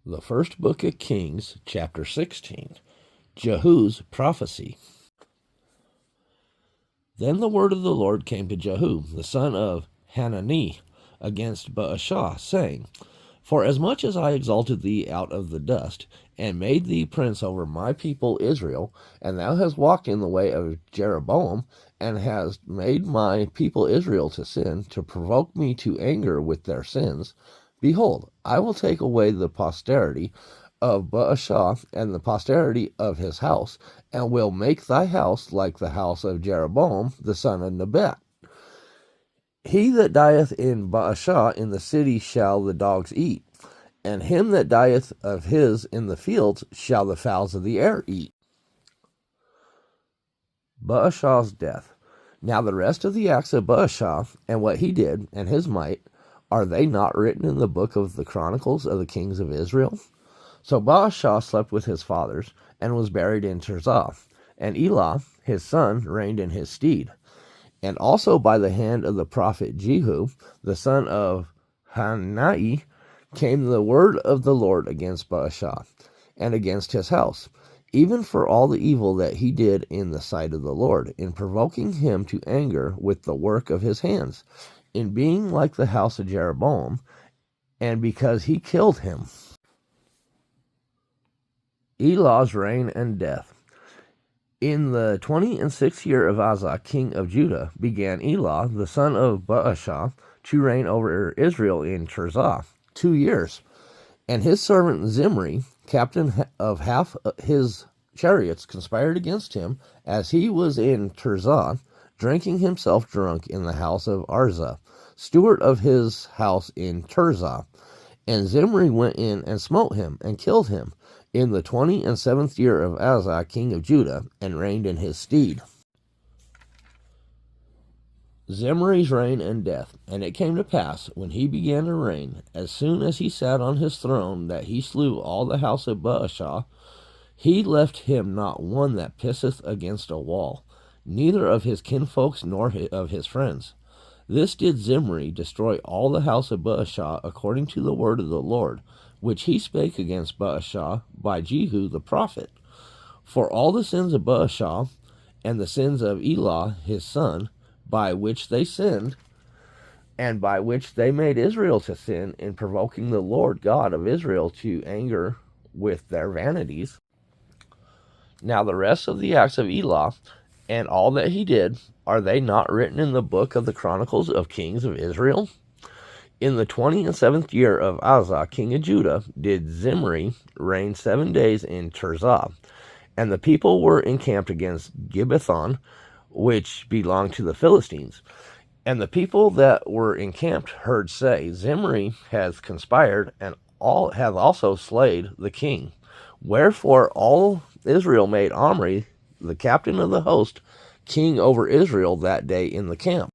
The first book of Kings, chapter 16, Jehu's prophecy. Then the word of the Lord came to Jehu, the son of Hanani, against Baasha, saying, Forasmuch as I exalted thee out of the dust, and made thee prince over my people Israel, and thou hast walked in the way of Jeroboam, and hast made my people Israel to sin, to provoke me to anger with their sins, behold, I will take away the posterity of Baasha and the posterity of his house, and will make thy house like the house of Jeroboam the son of Nebat. He that dieth in Baasha in the city shall the dogs eat, and him that dieth of his in the fields shall the fowls of the air eat. Baasha's death. Now the rest of the acts of Baasha, and what he did, and his might, are they not written in the book of the Chronicles of the kings of Israel? So Baasha slept with his fathers, and was buried in Tirzah, and Elah his son reigned in his stead. And also by the hand of the prophet Jehu, the son of Hanani, came the word of the Lord against Baasha, and against his house, even for all the evil that he did in the sight of the Lord, in provoking him to anger with the work of his hands, in being like the house of Jeroboam, and because he killed him. Elah's reign and death. In the 26th year of Asa, king of Judah, began Elah, the son of Baasha, to reign over Israel in Tirzah 2 years. And his servant Zimri, captain of half his chariots, conspired against him, as he was in Tirzah, drinking himself drunk in the house of Arza, steward of his house in Tirzah. And Zimri went in and smote him, and killed him, in the 27th year of Asa, king of Judah, and reigned in his stead. Zimri's reign and death. And it came to pass, when he began to reign, as soon as he sat on his throne, that he slew all the house of Baasha. He left him not one that pisseth against a wall, neither of his kinfolks nor of his friends. This did Zimri destroy all the house of Baasha, according to the word of the Lord, which he spake against Baasha by Jehu the prophet. For all the sins of Baasha, and the sins of Elah his son, by which they sinned, and by which they made Israel to sin, in provoking the Lord God of Israel to anger with their vanities. Now the rest of the acts of Elah, and all that he did, are they not written in the book of the Chronicles of kings of Israel? In the 27th year of Asa, king of Judah, did Zimri reign 7 days in Tirzah. And the people were encamped against Gibbethon, which belonged to the Philistines. And the people that were encamped heard say, Zimri hath conspired, and hath also slayed the king. Wherefore all Israel made Omri, the captain of the host, king over Israel that day in the camp.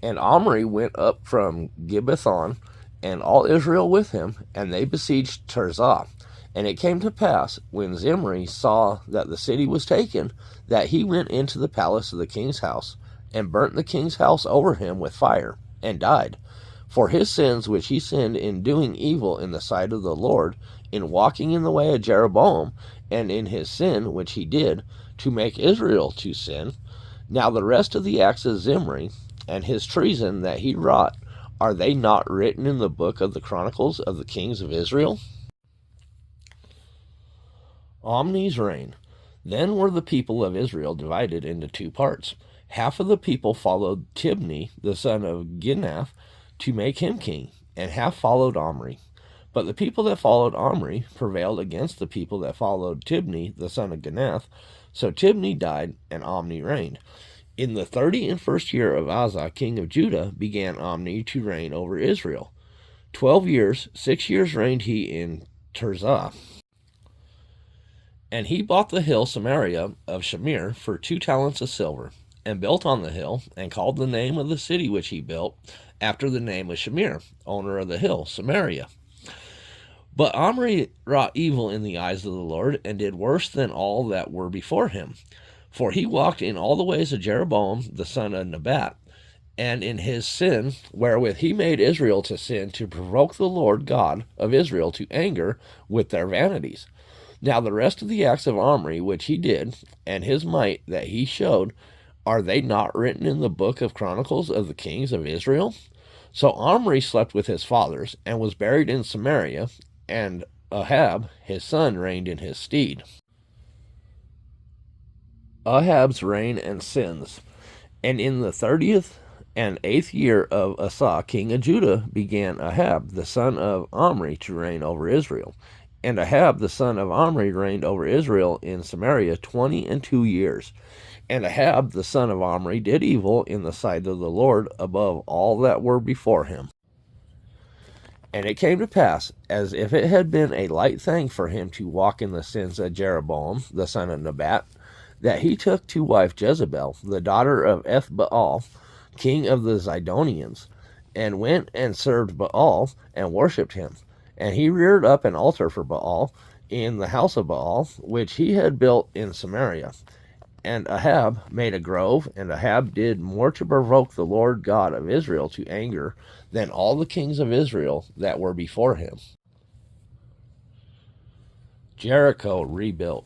And Omri went up from Gibbethon, and all Israel with him, and they besieged Tirzah. And it came to pass, when Zimri saw that the city was taken, that he went into the palace of the king's house, and burnt the king's house over him with fire, and died, for his sins which he sinned in doing evil in the sight of the Lord, in walking in the way of Jeroboam, and in his sin which he did, to make Israel to sin. Now the rest of the acts of Zimri, and his treason that he wrought, are they not written in the book of the Chronicles of the kings of Israel? Omni's reign. Then were the people of Israel divided into 2 parts. Half of the people followed Tibni, the son of Ginath, to make him king, and half followed Omri. But the people that followed Omri prevailed against the people that followed Tibni, the son of Ginath. So Tibni died, and Omri reigned. In the 31st year of Asa, king of Judah, began Omri to reign over Israel. 12 years, 6 years reigned he in Tirzah. And he bought the hill Samaria of Shamir for 2 talents of silver, and built on the hill, and called the name of the city which he built, after the name of Shamir, owner of the hill, Samaria. But Omri wrought evil in the eyes of the Lord, and did worse than all that were before him. For he walked in all the ways of Jeroboam the son of Nebat, and in his sin, wherewith he made Israel to sin, to provoke the Lord God of Israel to anger with their vanities. Now the rest of the acts of Omri which he did, and his might that he showed, are they not written in the book of Chronicles of the kings of Israel? So Omri slept with his fathers, and was buried in Samaria, and Ahab his son reigned in his stead. Ahab's reign and sins. And in the 30th and 8th year of Asa, king of Judah, began Ahab the son of Omri to reign over Israel. And Ahab the son of Omri reigned over Israel in Samaria 22 years. And Ahab the son of Omri did evil in the sight of the Lord above all that were before him. And it came to pass, as if it had been a light thing for him to walk in the sins of Jeroboam the son of Nebat, that he took to wife Jezebel, the daughter of Ethbaal, king of the Zidonians, and went and served Baal, and worshipped him. And he reared up an altar for Baal in the house of Baal, which he had built in Samaria. And Ahab made a grove, and Ahab did more to provoke the Lord God of Israel to anger than all the kings of Israel that were before him. Jericho rebuilt.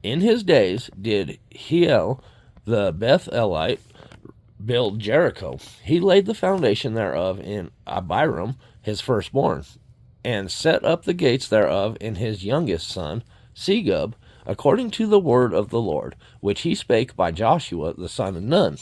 In his days did Hiel the Bethelite build Jericho. He laid the foundation thereof in Abiram his firstborn, and set up the gates thereof in his youngest son Segub, according to the word of the Lord, which he spake by Joshua the son of Nun.